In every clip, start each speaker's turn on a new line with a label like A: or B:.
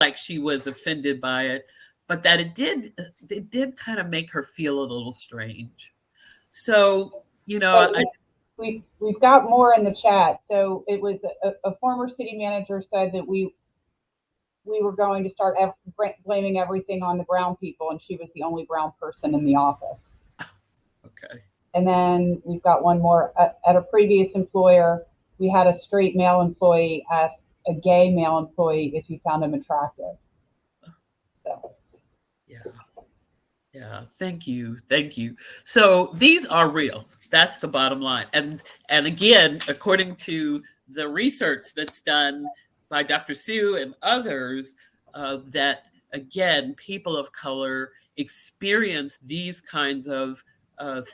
A: like she was offended by it, but that it did kind of make her feel a little strange. So,
B: But
A: I
B: we've got more in the chat. So it was a former city manager said that we were going to start blaming everything on the brown people, and she was the only brown person in the office.
A: okay.
B: And then we've got one more. At a previous employer, we had a straight male employee ask a gay male employee if he found him attractive. So
A: Yeah. Yeah, thank you. Thank you. So these are real. That's the bottom line. And again, according to the research that's done by Dr. Sue and others, that again, people of color experience these kinds of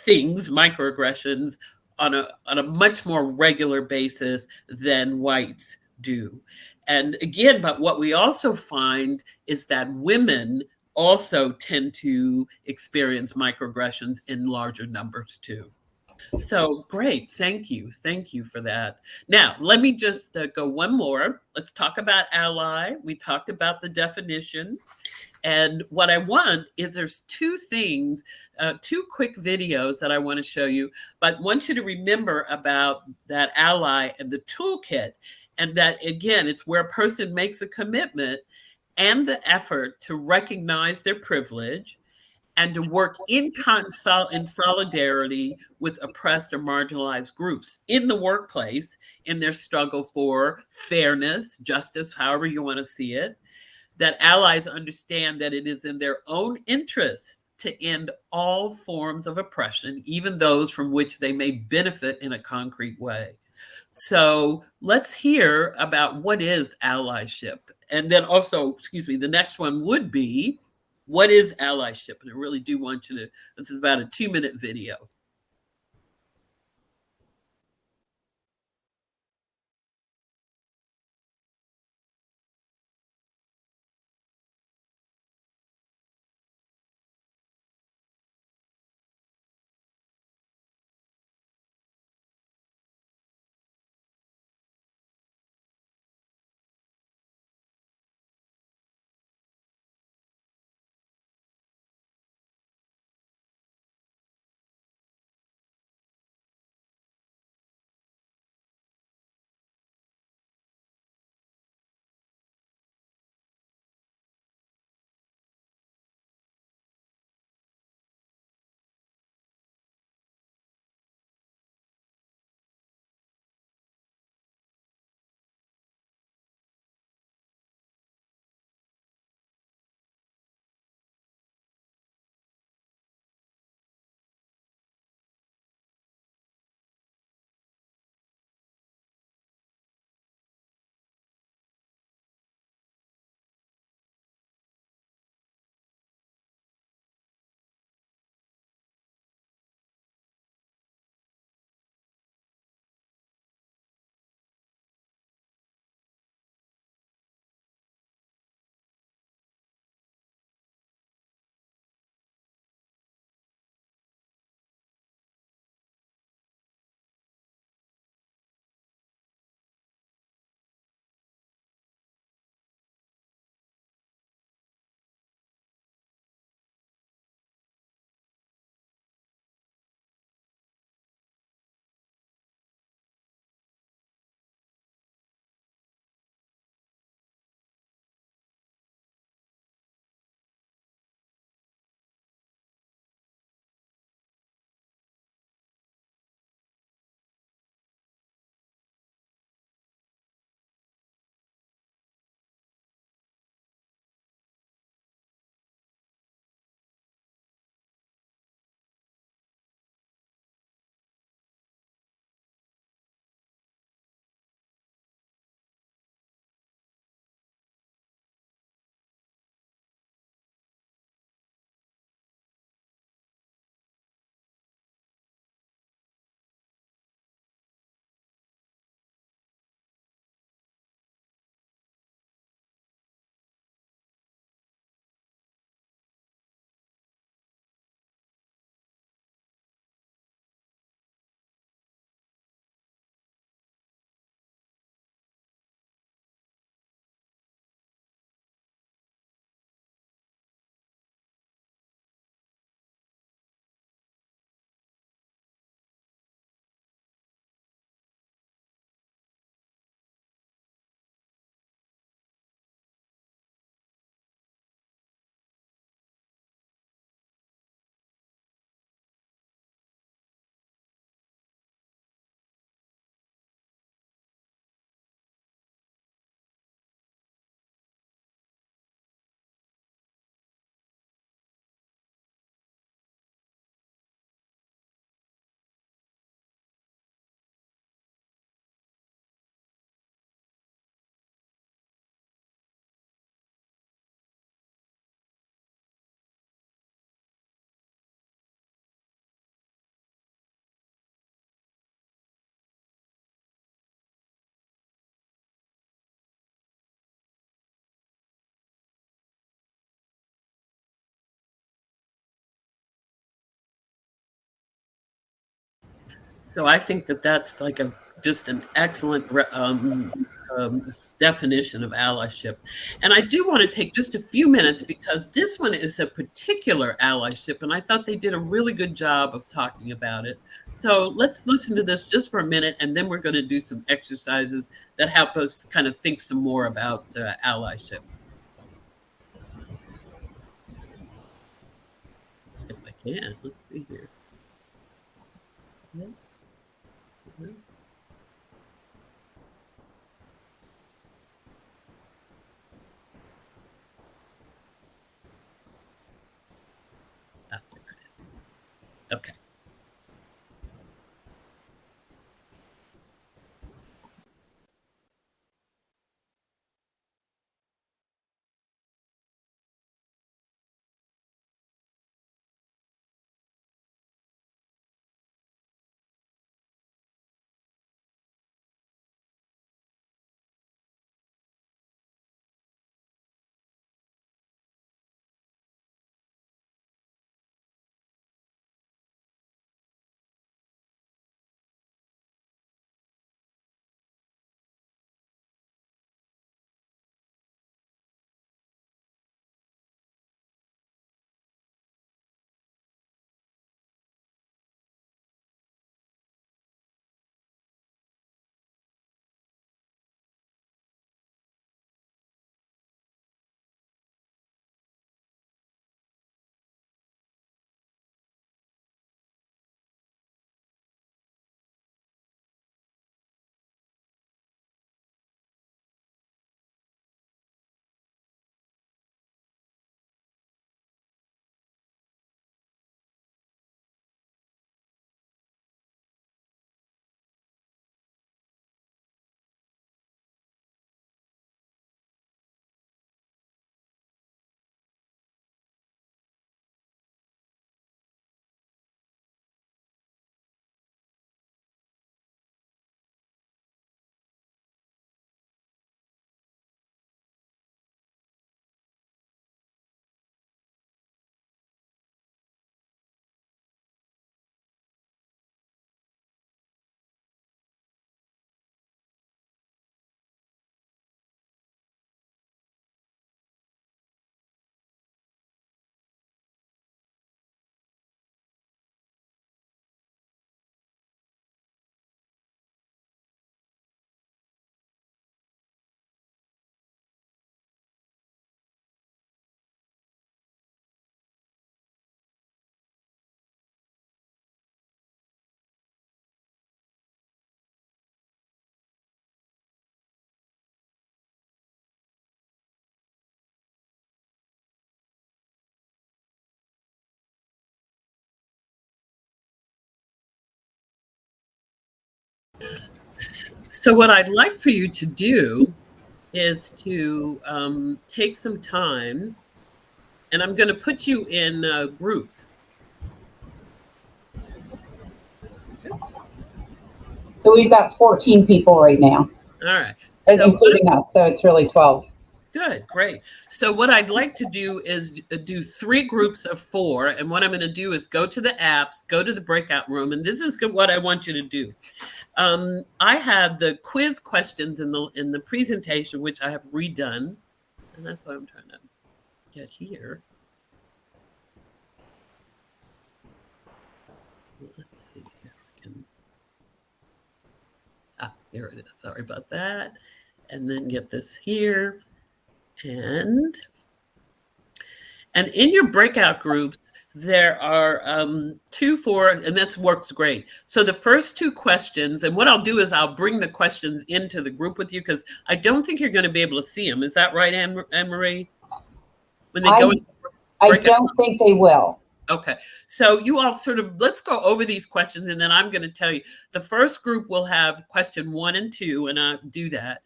A: things, microaggressions, on a much more regular basis than whites do. And again, but what we also find is that women also tend to experience microaggressions in larger numbers too. So great. Thank you. Thank you for that. Now, let me just go one more. Let's talk about ally. We talked about the definition. And what I want is there's two things, two quick videos that I want to show you, but want you to remember about that ally and the toolkit. And that, again, it's where a person makes a commitment and the effort to recognize their privilege and to work in solidarity with oppressed or marginalized groups in the workplace in their struggle for fairness, justice, however you want to see it, that allies understand that it is in their own interest to end all forms of oppression, even those from which they may benefit in a concrete way. So let's hear about what is allyship. And then also, excuse me, the next one would be, what is allyship? And I really do want you to, this is about a 2-minute video. So I think that that's like just an excellent definition of allyship. And I do want to take just a few minutes because this one is a particular allyship, and I thought they did a really good job of talking about it. So let's listen to this just for a minute, and then we're going to do some exercises that help us kind of think some more about allyship. If I can, let's see here. Ah, there it is. Okay. So what I'd like for you to do is to take some time, and I'm going to put you in groups. Oops.
B: So we've got 14 people right now,
A: All right. So
B: including us. So it's really 12.
A: good, great. So what I'd like to do is do 3 groups of 4, and what I'm going to do is go to the apps, go to the breakout room, and this is what I want you to do. I have the quiz questions in the presentation, which I have redone, and that's what I'm trying to get here. Let's see here. There it is. Sorry about that. And then get this here. And in your breakout groups, there are 2, 4, and that works great. So the first 2 questions, and what I'll do is I'll bring the questions into the group with you because I don't think you're going to be able to see them. Is that right, Anne-Marie? When they go in
B: I don't think they will.
A: Okay, so you all let's go over these questions, and then I'm going to tell you. The first group will have question 1 and 2, and I'll do that.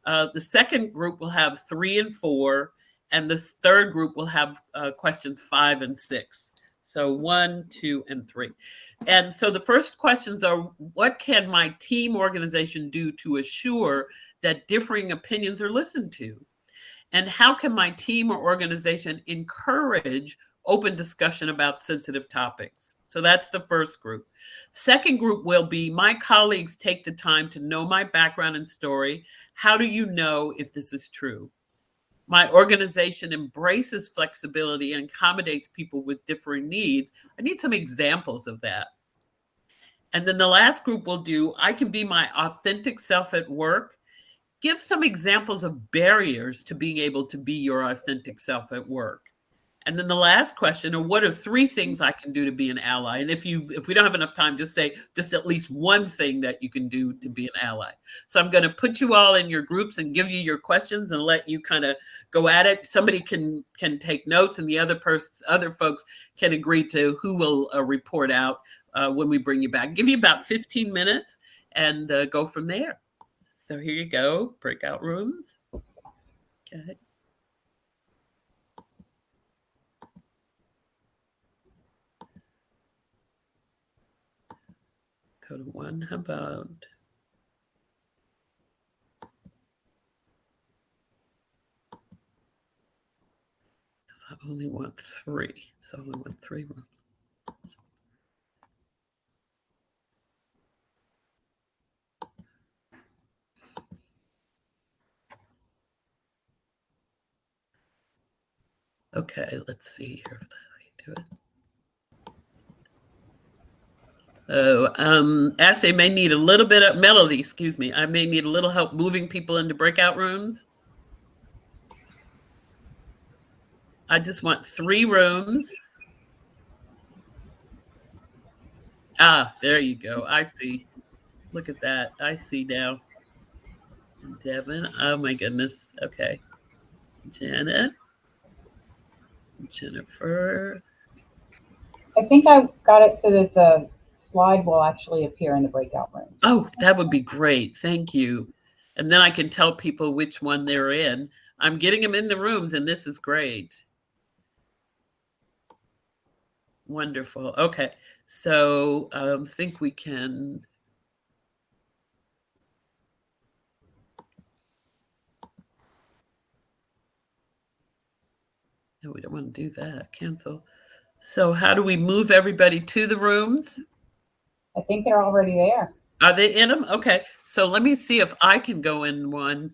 A: The second group will have 3 and 4, and the third group will have questions 5 and 6. So 1, 2, and 3. And so the first questions are, what can my team organization do to assure that differing opinions are listened to? And how can my team or organization encourage open discussion about sensitive topics. So that's the first group. Second group will be my colleagues take the time to know my background and story. How do you know if this is true? My organization embraces flexibility and accommodates people with differing needs. I need some examples of that. And then the last group will do, I can be my authentic self at work. Give some examples of barriers to being able to be your authentic self at work. And then the last question, or what are 3 things I can do to be an ally? And if we don't have enough time, just say just at least one thing that you can do to be an ally. So I'm going to put you all in your groups and give you your questions and let you kind of go at it. Somebody can take notes, and the other folks can agree to who will report out when we bring you back. Give you about 15 minutes and go from there. So here you go, breakout rooms. Okay. Go to one. How about? I only want 3. So I only want 3 rooms. Okay, let's see here how you do it. Oh, Ashley, I may need a little bit of Melody, excuse me. I may need a little help moving people into breakout rooms. I just want 3 rooms. Ah, there you go. I see. Look at that. I see now. And Devin. Oh my goodness. Okay. Janet. Jennifer.
B: I think I got it so that the slide will actually appear in the breakout room.
A: Oh, that would be great. Thank you. And then I can tell people which one they're in. I'm getting them in the rooms, and this is great. Wonderful. Okay. So think we can. No, we don't want to do that. Cancel. So how do we move everybody to the rooms?
B: I think they're already there.
A: Are they in them? Okay. So let me see if I can go in one.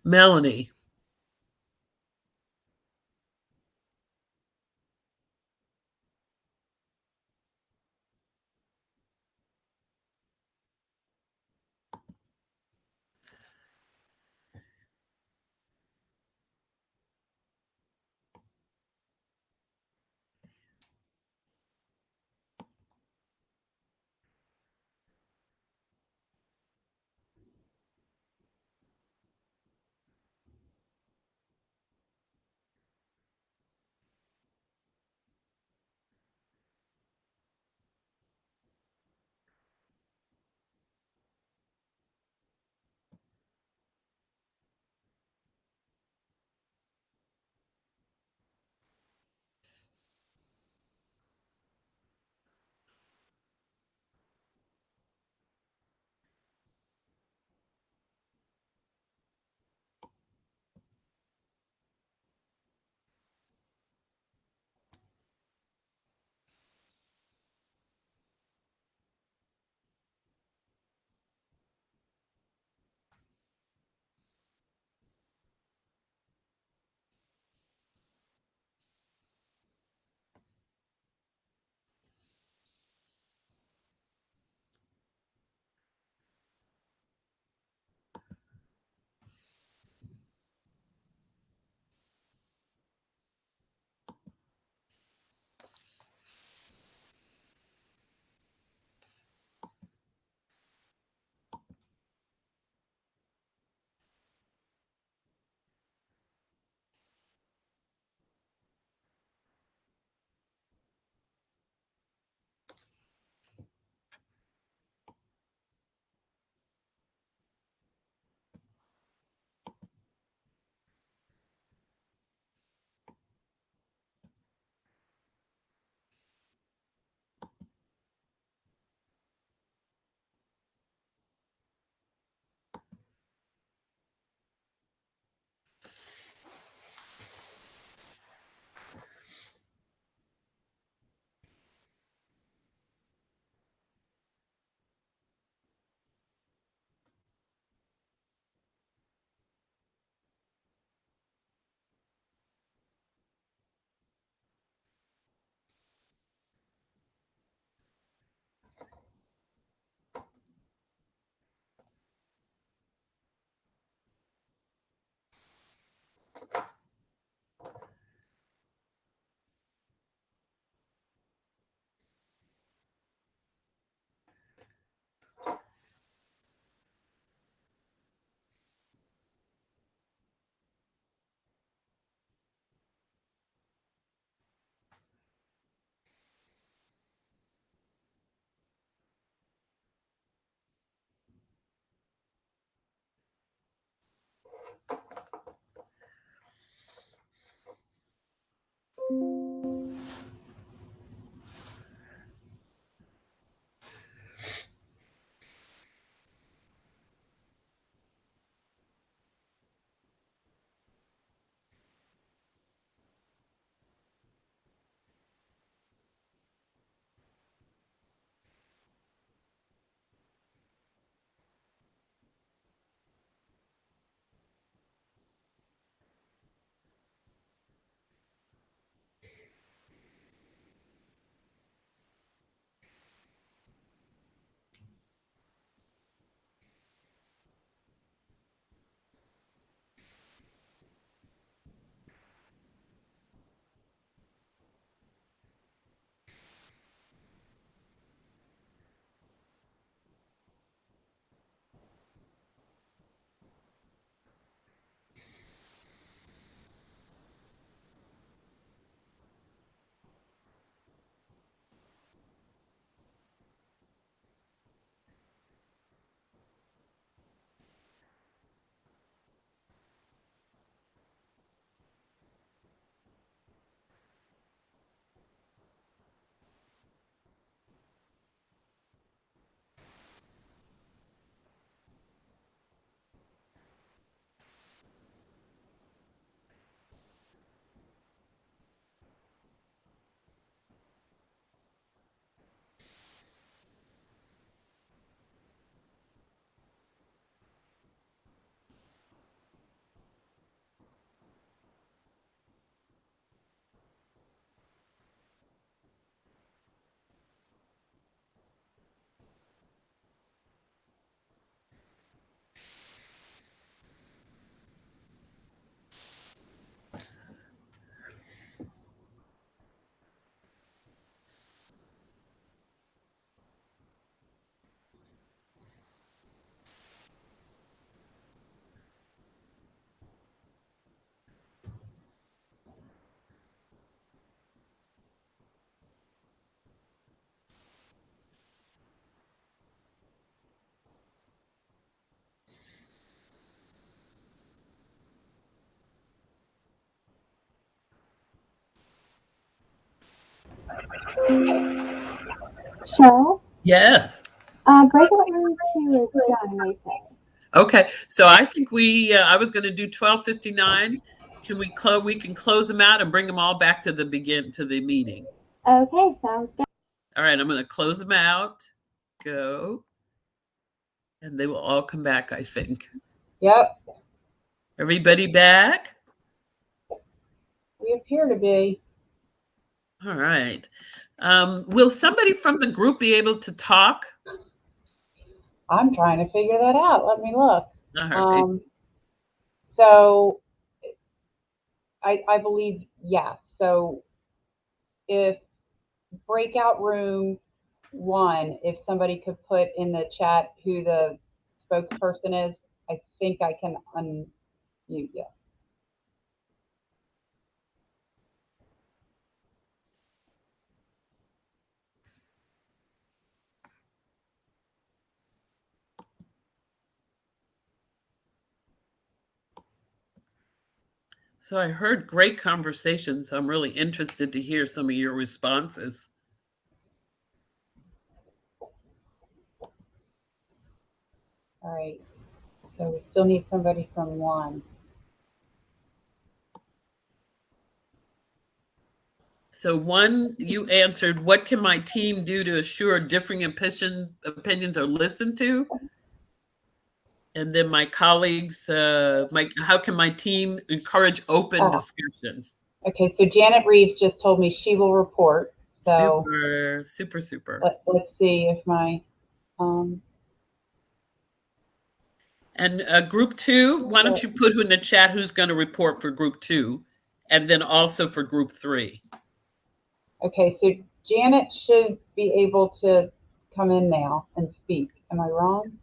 A: Melanie.
C: Cheryl,
A: Yes.
C: breakout room 2 is done, they say.
A: Okay. So I think I was going to do 12:59. Can we close? We can close them out and bring them all back to the meeting.
C: Okay, sounds good.
A: All right. I'm going to close them out. Go. And they will all come back, I think.
B: Yep,
A: Everybody back?
B: we appear to be.
A: All right. Will somebody from the group be able to talk?
B: I'm trying to figure that out. Let me look.
A: All right.
B: So I believe yes. So if breakout room 1, if somebody could put in the chat who the spokesperson is, I think I can unmute you.
A: So I heard great conversations. I'm really interested to hear some of your responses.
B: All right. So we still need somebody from 1.
A: So one, you answered, what can my team do to assure differing opinions are listened to? And then my colleagues, how can my team encourage open discussion?
B: Okay, so Janet Reeves just told me she will report. So
A: super.
B: let's see if my
A: And group 2, why don't you put in the chat who's going to report for group 2, and then also for group 3.
B: Okay, so Janet should be able to come in now and speak. Am I wrong?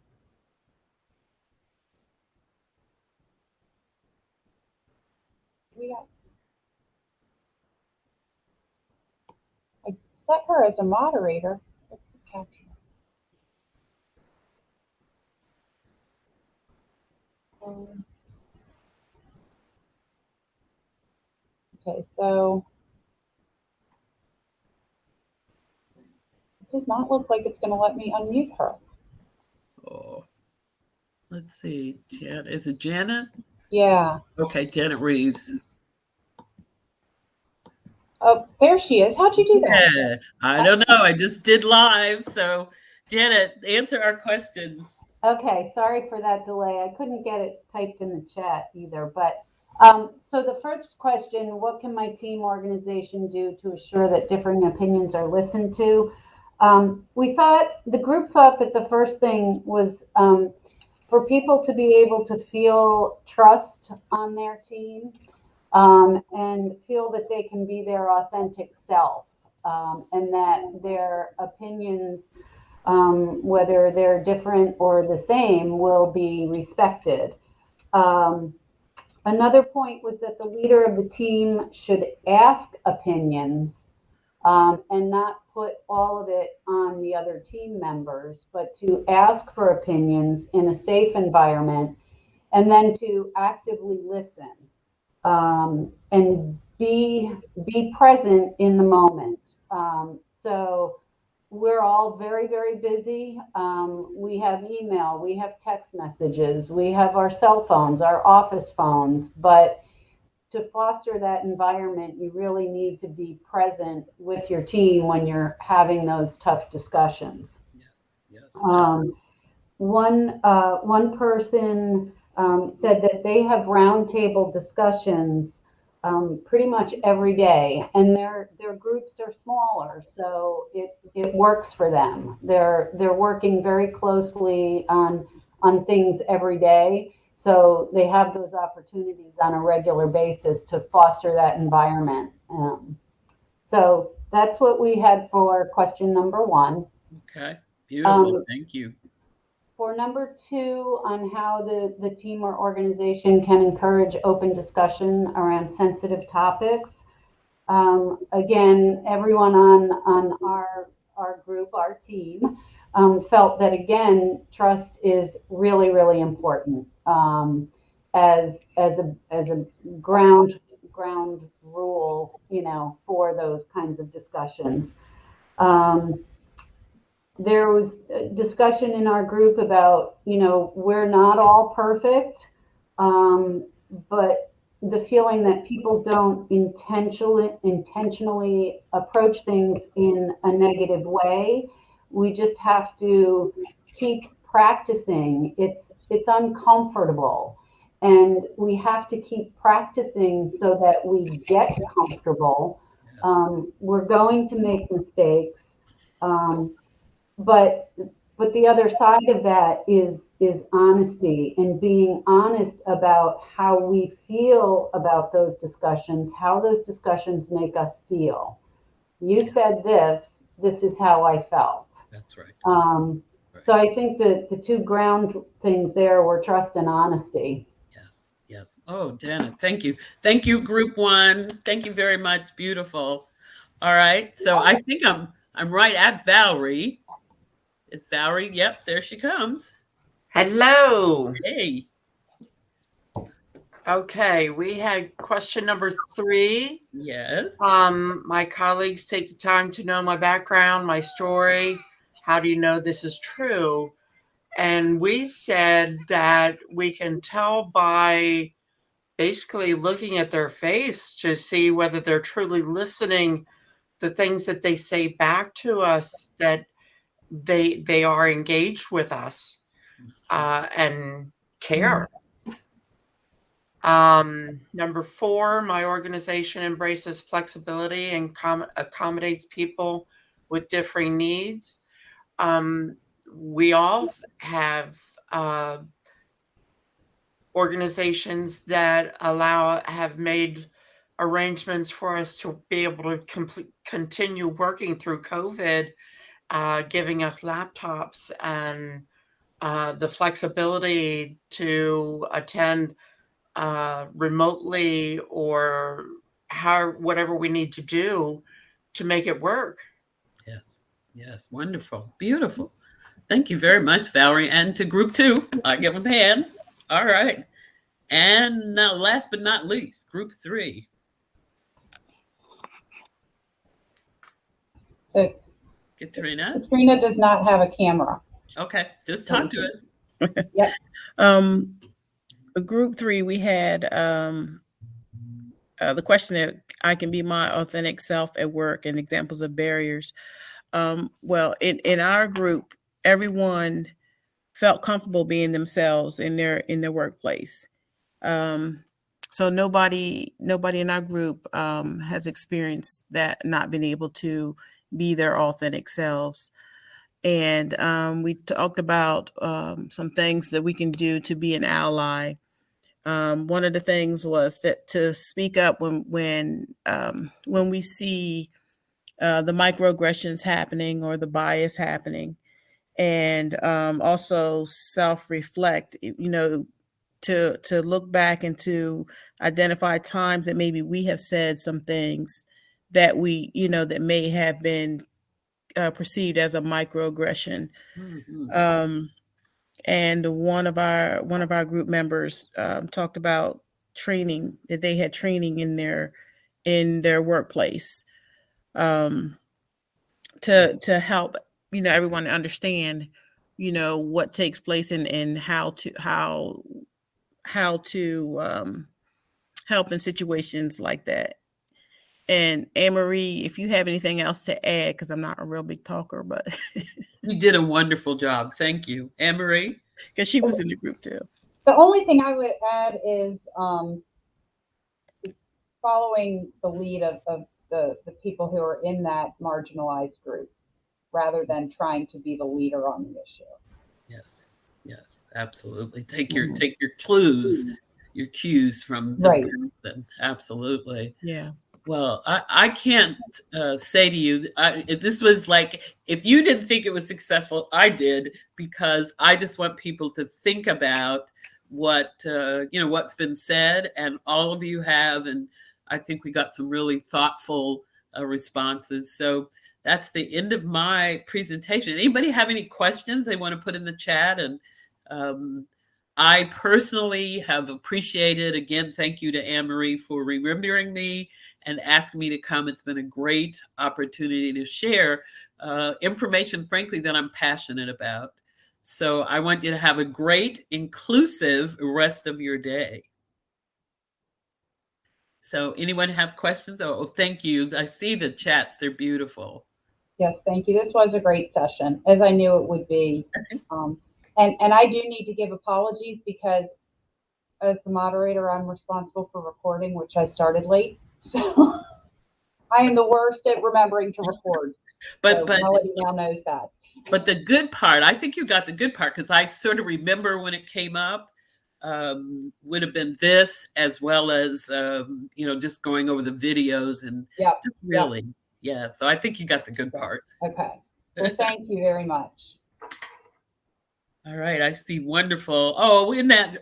B: I set her as a moderator. Okay, so it does not look like it's going to let me unmute her.
A: Oh, let's see. Is it Janet?
B: Yeah.
A: Okay, Janet Reeves.
B: Oh, there she is. How'd you do that?
A: Yeah, I don't know. I just did live. So, Janet, answer our questions.
C: Okay, sorry for that delay. I couldn't get it typed in the chat either. But so the first question, what can my team organization do to assure that differing opinions are listened to? The group thought that the first thing was for people to be able to feel trust on their team and feel that they can be their authentic self and that their opinions, whether they're different or the same, will be respected. Another point was that the leader of the team should ask opinions and not put all of it on the other team members, but to ask for opinions in a safe environment and then to actively listen and be present in the moment. So we're all very, very busy. We have email, we have text messages, we have our cell phones, our office phones, but to foster that environment, you really need to be present with your team when you're having those tough discussions.
A: Yes.
C: One person said that they have roundtable discussions pretty much every day, and their groups are smaller, so it works for them. They're working very closely on things every day, so they have those opportunities on a regular basis to foster that environment. So that's what we had for question number 1.
A: Okay, beautiful. Thank you.
C: For number 2, on how the team or organization can encourage open discussion around sensitive topics. Again, everyone on our group, our team, felt that again, trust is really, really important as a ground rule, for those kinds of discussions. There was a discussion in our group about, we're not all perfect, but the feeling that people don't intentionally approach things in a negative way. We just have to keep practicing. It's uncomfortable, and we have to keep practicing so that we get comfortable.
A: Yes.
C: We're going to make mistakes. But the other side of that is honesty, and being honest about how we feel about those discussions, how those discussions make us feel. You said this is how I felt.
A: That's right.
C: So I think that the two ground things there were trust and honesty.
A: Yes. Yes. Oh, Janet, thank you. Thank you, group one. Thank you very much. Beautiful. All right. So I think I'm right at Valerie. It's Valerie. Yep, there she comes.
D: Hello.
A: Hey.
D: Okay, we had question number 3.
A: Yes.
D: My colleagues take the time to know my background, my story. How do you know this is true? And we said that we can tell by basically looking at their face to see whether they're truly listening, the things that they say back to us, that they are engaged with us and care. Number 4, my organization embraces flexibility and accommodates people with differing needs. We all have organizations that have made arrangements for us to be able to continue working through COVID, giving us laptops and the flexibility to attend remotely or whatever we need to do to make it work.
A: Yes. Yes. Wonderful. Beautiful. Thank you very much, Valerie. And to group 2, I give them hands. All right. And now, last but not least, group 3.
B: So
A: Katrina.
B: Katrina does not have a camera.
A: Okay. Just talk to us.
B: Yep.
E: Group 3, we had the question that I can be my authentic self at work and examples of barriers. Well, in our group, everyone felt comfortable being themselves in their workplace. So nobody in our group has experienced that, not being able to be their authentic selves. And we talked about some things that we can do to be an ally. One of the things was that to speak up when we see the microaggressions happening or the bias happening, and also self-reflect. To look back and to identify times that maybe we have said some things that that may have been perceived as a microaggression.
A: Mm-hmm.
E: And one of our group members talked about training, that they had training in their workplace to help everyone understand what takes place and how to help in situations like that. And Anne-Marie, if you have anything else to add, because I'm not a real big talker, but
A: You did a wonderful job. Thank you. Anne-Marie?
E: because she was in the group too.
B: The only thing I would add is following the lead of the people who are in that marginalized group, rather than trying to be the leader on the issue.
A: Yes. Yes, absolutely. Take your clues, your cues from the
B: Right.
A: person. Absolutely.
E: Yeah.
A: Well, I can't say to you, if this was like, if you didn't think it was successful, I did, because I just want people to think about what's been said, and all of you have, and I think we got some really thoughtful responses. So that's the end of my presentation. Anybody have any questions they want to put in the chat? And I personally have appreciated, again, thank you to Anne-Marie for remembering me and asking me to come. It's been a great opportunity to share information, frankly, that I'm passionate about. So I want you to have a great, inclusive rest of your day. So anyone have questions? Oh, thank you. I see the chats. They're beautiful.
B: Yes, thank you. This was a great session, as I knew it would be. And I do need to give apologies because as the moderator, I'm responsible for recording, which I started late. So I am the worst at remembering to record.
A: But
B: so Melody now knows that.
A: But the good part, I think you got the good part, because I sort of remember when it came up, would have been this, as well as, just going over the videos and really, yeah. So I think you got the good part.
B: Okay. Well, thank you very much.
A: All right. I see. Wonderful. Oh,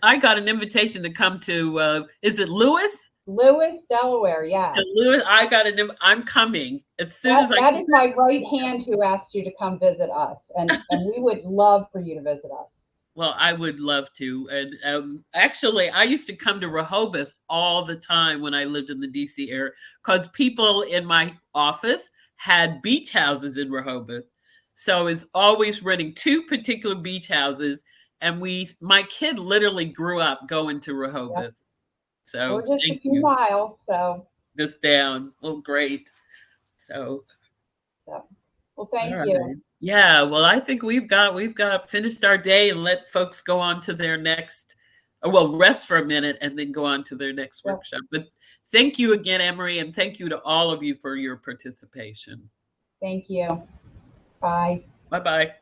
A: I got an invitation to come to, is it Lewis?
B: Lewis, Delaware, yeah.
A: Lewis, I'm coming as soon as
B: That is my right hand who asked you to come visit us, and we would love for you to visit us.
A: Well, I would love to. And actually, I used to come to Rehoboth all the time when I lived in the DC area, because people in my office had beach houses in Rehoboth. So it's always renting 2 particular beach houses. And my kid literally grew up going to Rehoboth. Yep. So
B: we're just a few miles, so
A: just down. Well, great. So
B: well, thank you.
A: Yeah, well, I think we've got finished our day and let folks go on to their next, rest for a minute and then go on to their next workshop. But thank you again, Emery, and thank you to all of you for your participation.
B: Thank you. Bye.
A: Bye-bye.